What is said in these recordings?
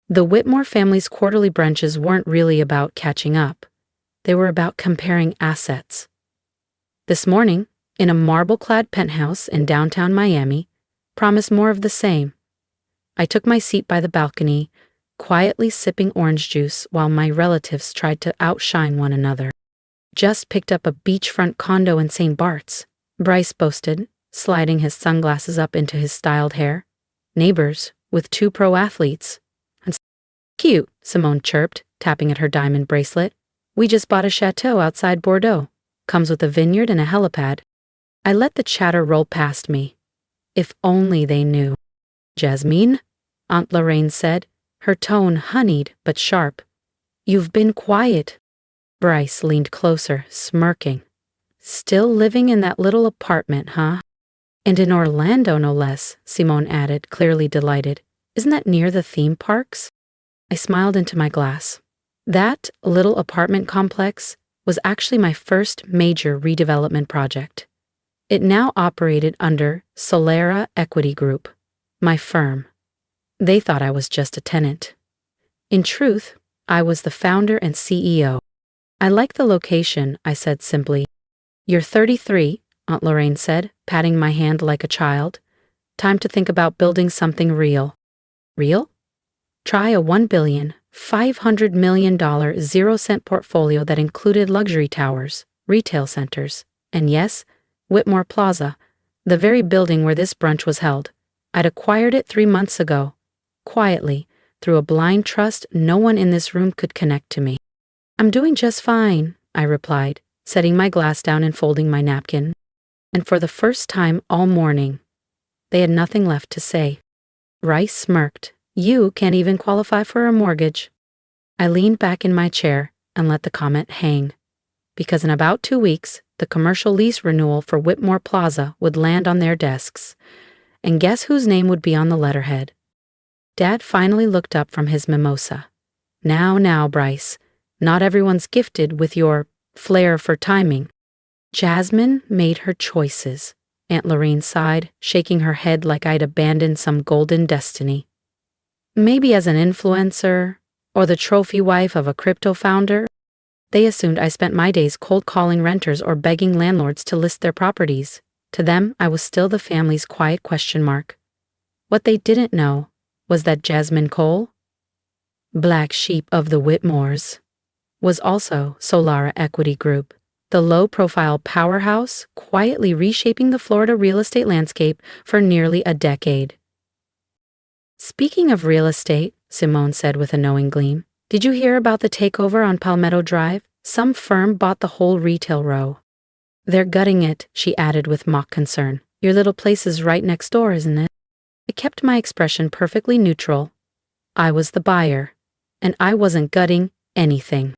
The Whitmore family's quarterly brunches weren't really about catching up. They were about comparing assets. This morning, in a marble-clad penthouse in downtown Miami, promised more of the same. I took my seat by the balcony, quietly sipping orange juice while my relatives tried to outshine one another. Just picked up a beachfront condo in St. Bart's, Bryce boasted, sliding his sunglasses up into his styled hair. Neighbors, with 2 pro athletes. Cute, Simone chirped, tapping at her diamond bracelet. We just bought a chateau outside Bordeaux. Comes with a vineyard and a helipad. I let the chatter roll past me. If only they knew. Jasmine, Aunt Lorraine said, her tone honeyed but sharp. You've been quiet. Bryce leaned closer, smirking. Still living in that little apartment, huh? And in Orlando, no less, Simone added, clearly delighted. Isn't that near the theme parks? I smiled into my glass. That little apartment complex was actually my first major redevelopment project. It now operated under Solera Equity Group, my firm. They thought I was just a tenant. In truth, I was the founder and CEO. I like the location, I said simply. You're 33, Aunt Lorraine said, patting my hand like a child. Time to think about building something real. Real? Try a $1.5 billion 0-cent portfolio that included luxury towers, retail centers, and yes, Whitmore Plaza, the very building where this brunch was held. I'd acquired it 3 months ago, quietly, through a blind trust no one in this room could connect to me. I'm doing just fine, I replied, setting my glass down and folding my napkin. And for the first time all morning, they had nothing left to say. Rice smirked. You can't even qualify for a mortgage. I leaned back in my chair and let the comment hang. Because in about 2 weeks, the commercial lease renewal for Whitmore Plaza would land on their desks. And guess whose name would be on the letterhead? Dad finally looked up from his mimosa. Now, Bryce, not everyone's gifted with your flair for timing. Jasmine made her choices, Aunt Lorraine sighed, shaking her head like I'd abandoned some golden destiny. Maybe as an influencer, or the trophy wife of a crypto founder. They assumed I spent my days cold calling renters or begging landlords to list their properties. To them, I was still the family's quiet question mark. What they didn't know was that Jasmine Cole, black sheep of the Whitmores, was also Solera Equity Group, the low-profile powerhouse quietly reshaping the Florida real estate landscape for nearly a decade. Speaking of real estate, Simone said with a knowing gleam, did you hear about the takeover on Palmetto Drive? Some firm bought the whole retail row. They're gutting it, she added with mock concern. Your little place is right next door, isn't it? I kept my expression perfectly neutral. I was the buyer, and I wasn't gutting anything.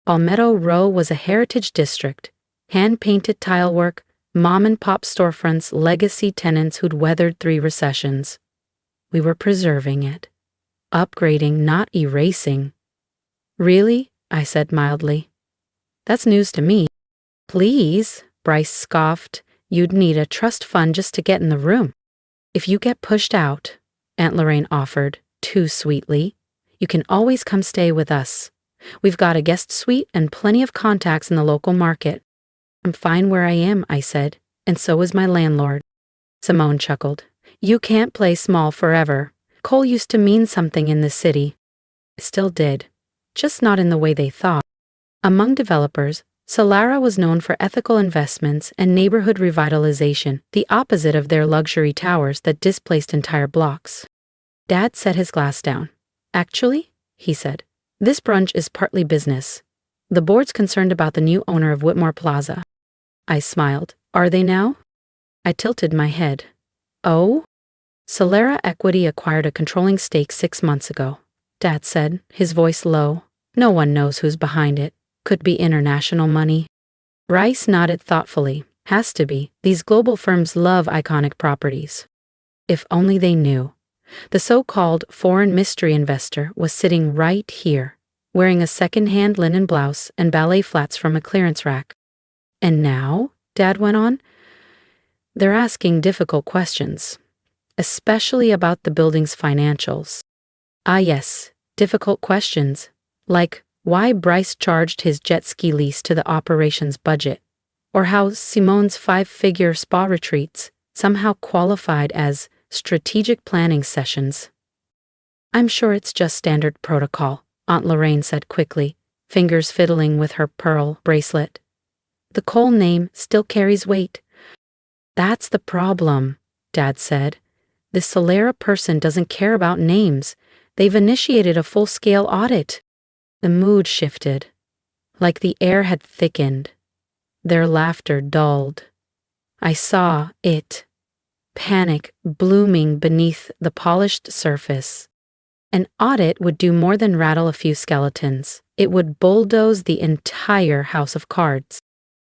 Palmetto Row was a heritage district, hand-painted tilework, mom-and-pop storefronts, legacy tenants who'd weathered 3 recessions. We were preserving it, upgrading, not erasing. Really? I said mildly. That's news to me. Please, Bryce scoffed. You'd need a trust fund just to get in the room. If you get pushed out, Aunt Lorraine offered, too sweetly, you can always come stay with us. We've got a guest suite and plenty of contacts in the local market. I'm fine where I am, I said, and so is my landlord. Simone chuckled. You can't play small forever. Coal used to mean something in this city. It still did, just not in the way they thought. Among developers, Solera was known for ethical investments and neighborhood revitalization, the opposite of their luxury towers that displaced entire blocks. Dad set his glass down. Actually, he said, this brunch is partly business. The board's concerned about the new owner of Whitmore Plaza. I smiled. Are they now? I tilted my head. Oh? Solera Equity acquired a controlling stake 6 months ago, Dad said, his voice low. No one knows who's behind it. Could be international money. Rice nodded thoughtfully. Has to be. These global firms love iconic properties. If only they knew. The so-called foreign mystery investor was sitting right here, wearing a second-hand linen blouse and ballet flats from a clearance rack. And now, Dad went on, they're asking difficult questions, especially about the building's financials. Ah yes, Difficult questions, like why Bryce charged his jet ski lease to the operations budget, or how Simone's 5-figure spa retreats somehow qualified as strategic planning sessions. I'm sure it's just standard protocol, Aunt Lorraine said quickly, fingers fiddling with her pearl bracelet. The Cole name still carries weight. That's the problem, Dad said. This Solera person doesn't care about names. They've initiated a full-scale audit. The mood shifted, like the air had thickened. Their laughter dulled. I saw it, panic blooming beneath the polished surface. An audit would do more than rattle a few skeletons. It would bulldoze the entire house of cards.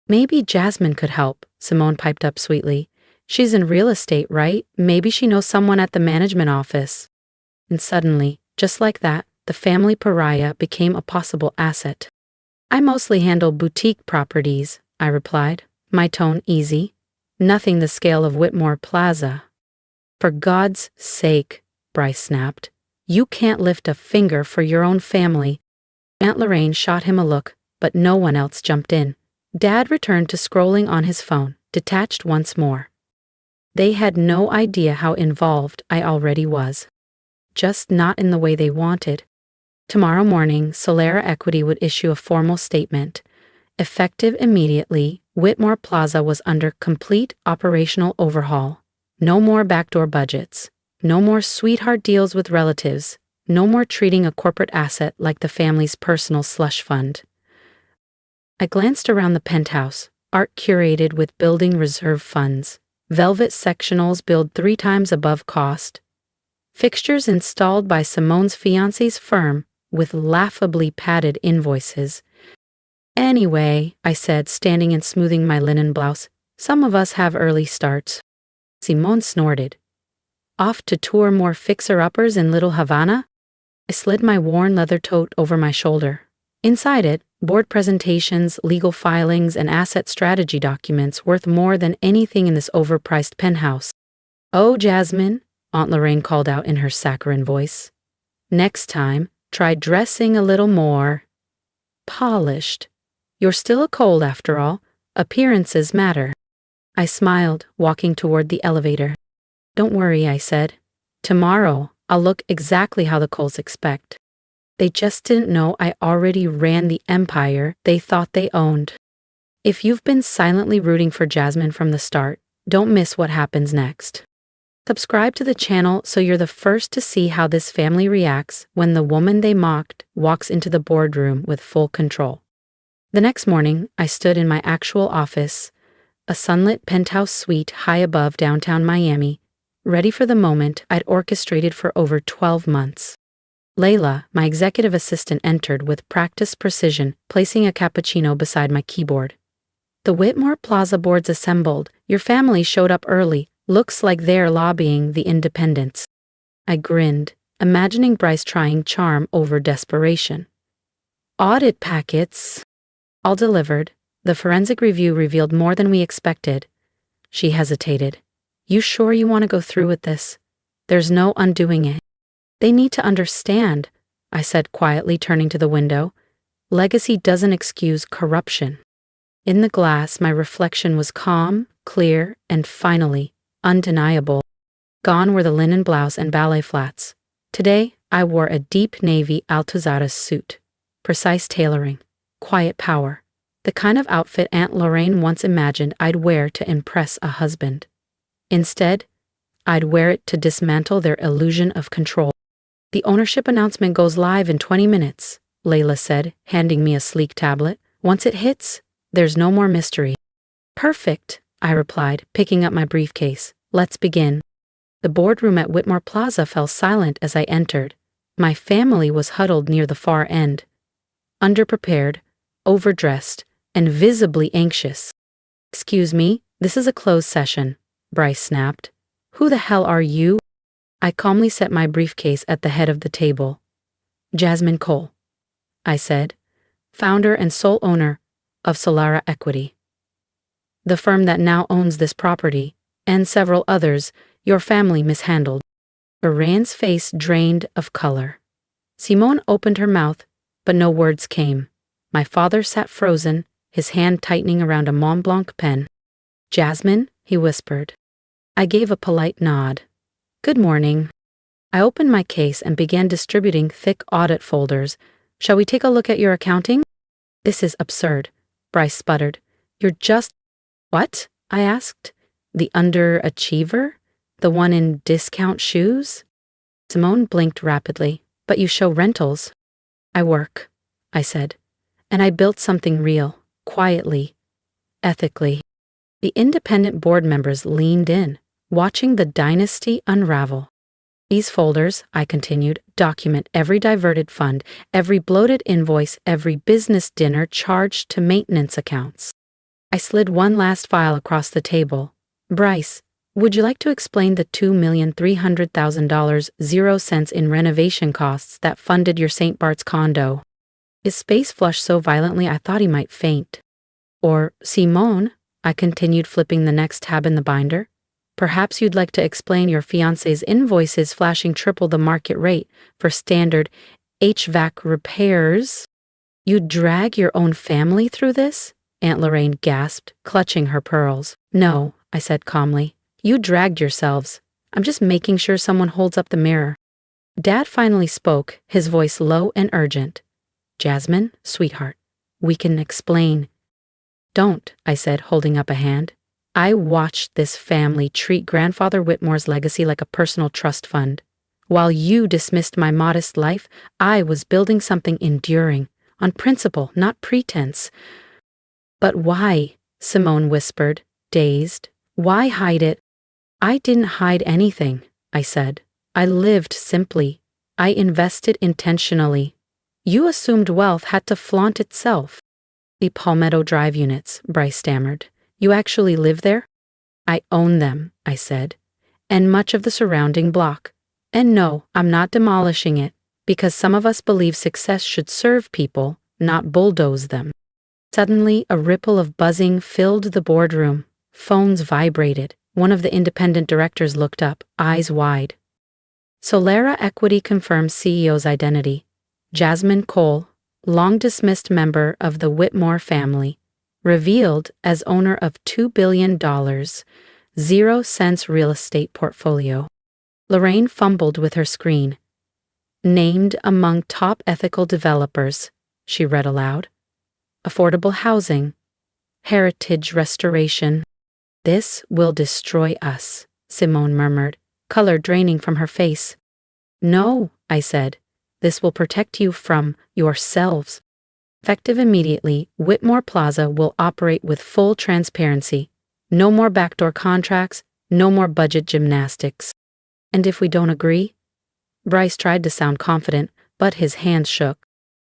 Maybe Jasmine could help, Simone piped up sweetly. She's in real estate, right? Maybe she knows someone at the management office. And suddenly, just like that, the family pariah became a possible asset. I mostly handle boutique properties, I replied, my tone easy. Nothing the scale of Whitmore Plaza. For God's sake, Bryce snapped. You can't lift a finger for your own family. Aunt Lorraine shot him a look, but no one else jumped in. Dad returned to scrolling on his phone, detached once more. They had no idea how involved I already was. Just not in the way they wanted. Tomorrow morning, Solera Equity would issue a formal statement. Effective immediately, Whitmore Plaza was under complete operational overhaul. No more backdoor budgets. No more sweetheart deals with relatives. No more treating a corporate asset like the family's personal slush fund. I glanced around the penthouse, art curated with building reserve funds, velvet sectionals billed 3 times above cost, fixtures installed by Simone's fiancé's firm with laughably padded invoices. Anyway, I said, standing and smoothing my linen blouse, some of us have early starts. Simone snorted. Off to tour more fixer-uppers in Little Havana? I slid my worn leather tote over my shoulder. Inside it, board presentations, legal filings, and asset strategy documents worth more than anything in this overpriced penthouse. Oh, Jasmine, Aunt Lorraine called out in her saccharine voice. Next time, try dressing a little more polished. You're still a Cole after all. Appearances matter. I smiled, walking toward the elevator. Don't worry, I said. Tomorrow, I'll look exactly how the Coles expect. They just didn't know I already ran the empire they thought they owned. If you've been silently rooting for Jasmine from the start, don't miss what happens next. Subscribe to the channel so you're the first to see how this family reacts when the woman they mocked walks into the boardroom with full control. The next morning, I stood in my actual office, a sunlit penthouse suite high above downtown Miami, ready for the moment I'd orchestrated for over 12 months. Layla, my executive assistant, entered with practiced precision, placing a cappuccino beside my keyboard. The Whitmore Plaza board's assembled. Your family showed up early. Looks like they're lobbying the independents. I grinned, imagining Bryce trying charm over desperation. Audit packets. All delivered. The forensic review revealed more than we expected. She hesitated. You sure you want to go through with this? There's no undoing it. They need to understand, I said quietly, turning to the window. Legacy doesn't excuse corruption. In the glass, my reflection was calm, clear, and finally, undeniable. Gone were the linen blouse and ballet flats. Today, I wore a deep navy Altuzares suit. Precise tailoring. Quiet power. The kind of outfit Aunt Lorraine once imagined I'd wear to impress a husband. Instead, I'd wear it to dismantle their illusion of control. The ownership announcement goes live in 20 minutes, Layla said, handing me a sleek tablet. Once it hits, there's no more mystery. Perfect, I replied, picking up my briefcase. Let's begin. The boardroom at Whitmore Plaza fell silent as I entered. My family was huddled near the far end. Underprepared, overdressed, and visibly anxious. Excuse me, this is a closed session, Bryce snapped. Who the hell are you? I calmly set my briefcase at the head of the table. Jasmine Cole, I said, founder and sole owner of Solera Equity. The firm that now owns this property, and several others, your family mishandled. Iran's face drained of color. Simone opened her mouth, but no words came. My father sat frozen, his hand tightening around a Mont Blanc pen. "Jasmine," he whispered. I gave a polite nod. "Good morning." I opened my case and began distributing thick audit folders. "Shall we take a look at your accounting?" "This is absurd," Bryce sputtered. "You're just—" "What?" I asked. "The underachiever? The one in discount shoes?" Simone blinked rapidly. "But you show rentals." "I work," I said. "And I built something real, quietly, ethically." The independent board members leaned in, watching the dynasty unravel. "These folders," I continued, "document every diverted fund, every bloated invoice, every business dinner charged to maintenance accounts." I slid one last file across the table. "Bryce, would you like to explain the $2,300,000 0 cents in renovation costs that funded your St. Bart's condo?" His face flushed so violently I thought he might faint. "Or, Simone," I continued, flipping the next tab in the binder, "perhaps you'd like to explain your fiancé's invoices flashing triple the market rate for standard HVAC repairs." "You'd drag your own family through this?" Aunt Lorraine gasped, clutching her pearls. "No," I said calmly. "You dragged yourselves. I'm just making sure someone holds up the mirror." Dad finally spoke, his voice low and urgent. "Jasmine, sweetheart, we can explain." "Don't," I said, holding up a hand. "I watched this family treat Grandfather Whitmore's legacy like a personal trust fund. While you dismissed my modest life, I was building something enduring, on principle, not pretense." "But why?" Simone whispered, dazed. "Why hide it?" "I didn't hide anything," I said. "I lived simply. I invested intentionally. You assumed wealth had to flaunt itself." "The Palmetto Drive units," Bryce stammered. "You actually live there?" "I own them," I said, "and much of the surrounding block. And no, I'm not demolishing it, because some of us believe success should serve people, not bulldoze them." Suddenly, a ripple of buzzing filled the boardroom. Phones vibrated. One of the independent directors looked up, eyes wide. Solera Equity confirms CEO's identity. Jasmine Cole, long-dismissed member of the Whitmore family, revealed as owner of $2 billion, 0 cents real estate portfolio. Lorraine fumbled with her screen. "Named among top ethical developers," she read aloud. "Affordable housing, heritage restoration." "This will destroy us," Simone murmured, color draining from her face. "No," I said. "This will protect you from yourselves." Effective immediately, Whitmore Plaza will operate with full transparency. No more backdoor contracts, no more budget gymnastics. "And if we don't agree?" Bryce tried to sound confident, but his hands shook.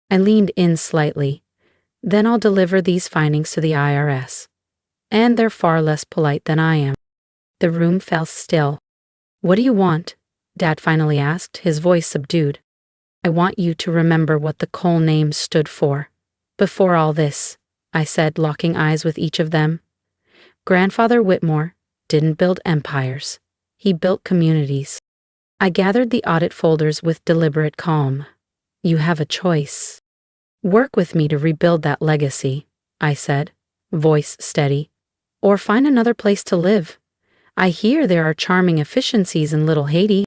I leaned in slightly. "Then I'll deliver these findings to the IRS. And they're far less polite than I am." The room fell still. "What do you want?" Dad finally asked, his voice subdued. "I want you to remember what the Cole name stood for. Before all this," I said, locking eyes with each of them. "Grandfather Whitmore didn't build empires. He built communities." I gathered the audit folders with deliberate calm. "You have a choice. Work with me to rebuild that legacy," I said, voice steady. "Or find another place to live. I hear there are charming efficiencies in Little Haiti."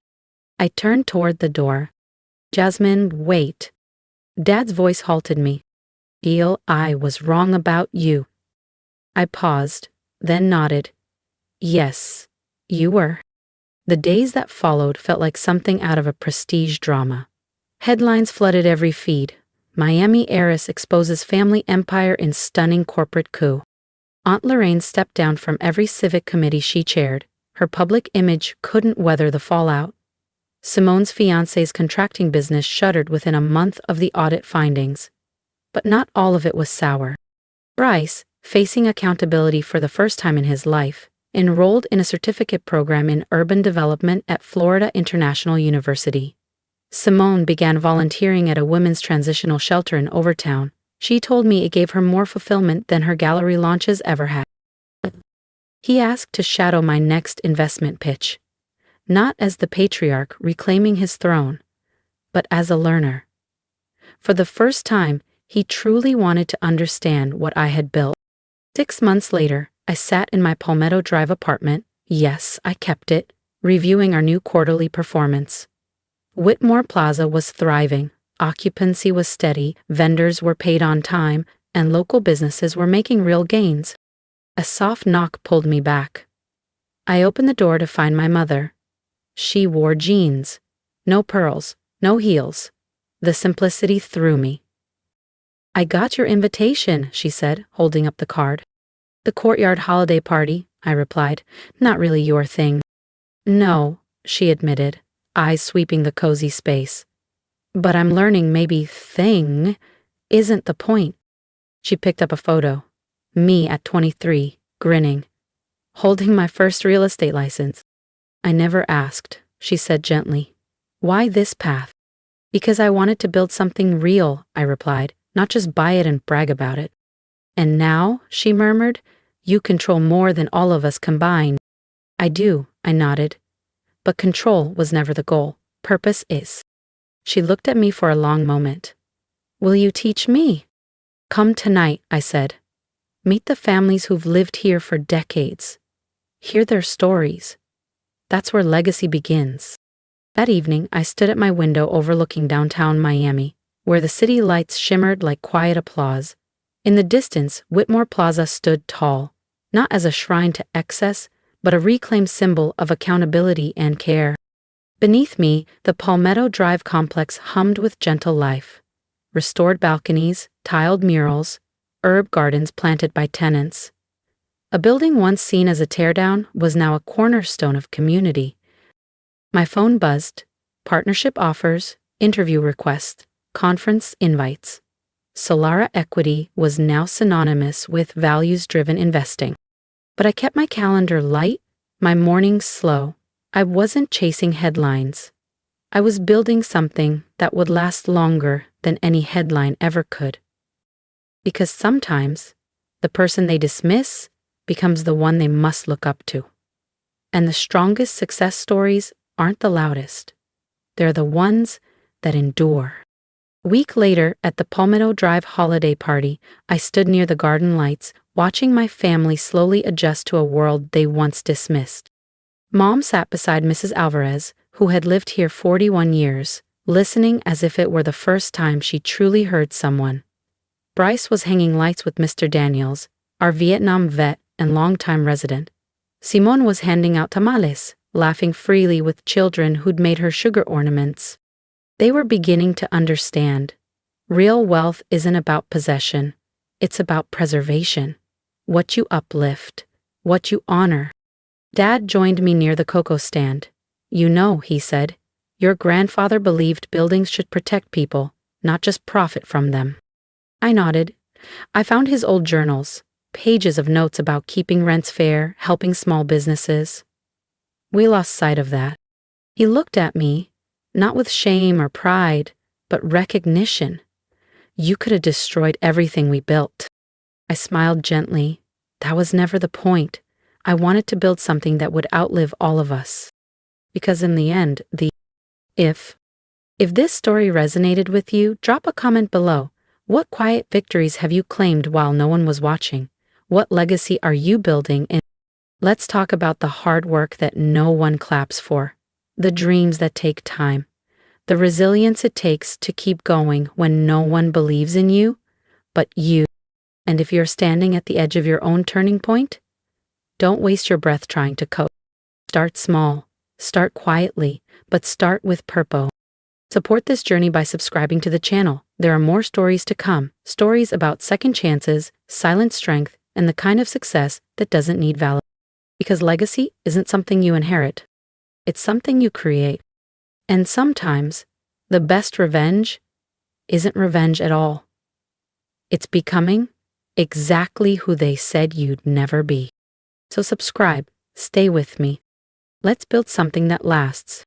I turned toward the door. "Jasmine, wait." Dad's voice halted me. "Feel I was wrong about you." I paused, then nodded. "Yes, you were." The days that followed felt like something out of a prestige drama. Headlines flooded every feed. Miami heiress exposes family empire in stunning corporate coup. Aunt Lorraine stepped down from every civic committee she chaired. Her public image couldn't weather the fallout. Simone's fiancé's contracting business shuttered within a month of the audit findings. But not all of it was sour. Bryce, facing accountability for the first time in his life, enrolled in a certificate program in urban development at Florida International University. Simone began volunteering at a women's transitional shelter in Overtown. She told me it gave her more fulfillment than her gallery launches ever had. He asked to shadow my next investment pitch. Not as the patriarch reclaiming his throne, but as a learner. For the first time, he truly wanted to understand what I had built. 6 months later, I sat in my Palmetto Drive apartment, yes, I kept it, reviewing our new quarterly performance. Whitmore Plaza was thriving, occupancy was steady, vendors were paid on time, and local businesses were making real gains. A soft knock pulled me back. I opened the door to find my mother. She wore jeans. No pearls, no heels. The simplicity threw me. "I got your invitation," she said, holding up the card. "The courtyard holiday party," I replied. "Not really your thing." "No," she admitted, eyes sweeping the cozy space. "But I'm learning maybe thing isn't the point." She picked up a photo. Me at 23, grinning, holding my first real estate license. "I never asked," she said gently. "Why this path?" "Because I wanted to build something real," I replied, "not just buy it and brag about it." "And now," she murmured, "you control more than all of us combined." "I do," I nodded. "But control was never the goal. Purpose is." She looked at me for a long moment. "Will you teach me?" "Come tonight," I said. "Meet the families who've lived here for decades. Hear their stories. That's where legacy begins." That evening, I stood at my window overlooking downtown Miami, where the city lights shimmered like quiet applause. In the distance, Whitmore Plaza stood tall, not as a shrine to excess, but a reclaimed symbol of accountability and care. Beneath me, the Palmetto Drive complex hummed with gentle life. Restored balconies, tiled murals, herb gardens planted by tenants. A building once seen as a teardown was now a cornerstone of community. My phone buzzed. Partnership offers, interview requests, conference invites. Solara Equity was now synonymous with values-driven investing. But I kept my calendar light, my mornings slow. I wasn't chasing headlines. I was building something that would last longer than any headline ever could. Because sometimes, the person they dismiss becomes the one they must look up to. And the strongest success stories aren't the loudest. They're the ones that endure. A week later, at the Palmetto Drive holiday party, I stood near the garden lights, watching my family slowly adjust to a world they once dismissed. Mom sat beside Mrs. Alvarez, who had lived here 41 years, listening as if it were the first time she truly heard someone. Bryce was hanging lights with Mr. Daniels, our Vietnam vet and longtime resident. Simone was handing out tamales, laughing freely with children who'd made her sugar ornaments. They were beginning to understand. Real wealth isn't about possession. It's about preservation. What you uplift, what you honor. Dad joined me near the cocoa stand. "You know," he said, "your grandfather believed buildings should protect people, not just profit from them." I nodded. I found his old journals, pages of notes about keeping rents fair, helping small businesses. We lost sight of that. He looked at me, not with shame or pride, but recognition. "You could have destroyed everything we built." I smiled gently. That was never the point. I wanted to build something that would outlive all of us. Because in the end, if this story resonated with you, drop a comment below. What quiet victories have you claimed while no one was watching? What legacy are you building? And let's talk about the hard work that no one claps for, the dreams that take time, the resilience it takes to keep going when no one believes in you, but you. And if you're standing at the edge of your own turning point, don't waste your breath trying to cope. Start small, start quietly, but start with purpose. Support this journey by subscribing to the channel. There are more stories to come, stories about second chances, silent strength, and the kind of success that doesn't need validation. Because legacy isn't something you inherit. It's something you create. And sometimes, the best revenge isn't revenge at all. It's becoming exactly who they said you'd never be. So subscribe, stay with me. Let's build something that lasts.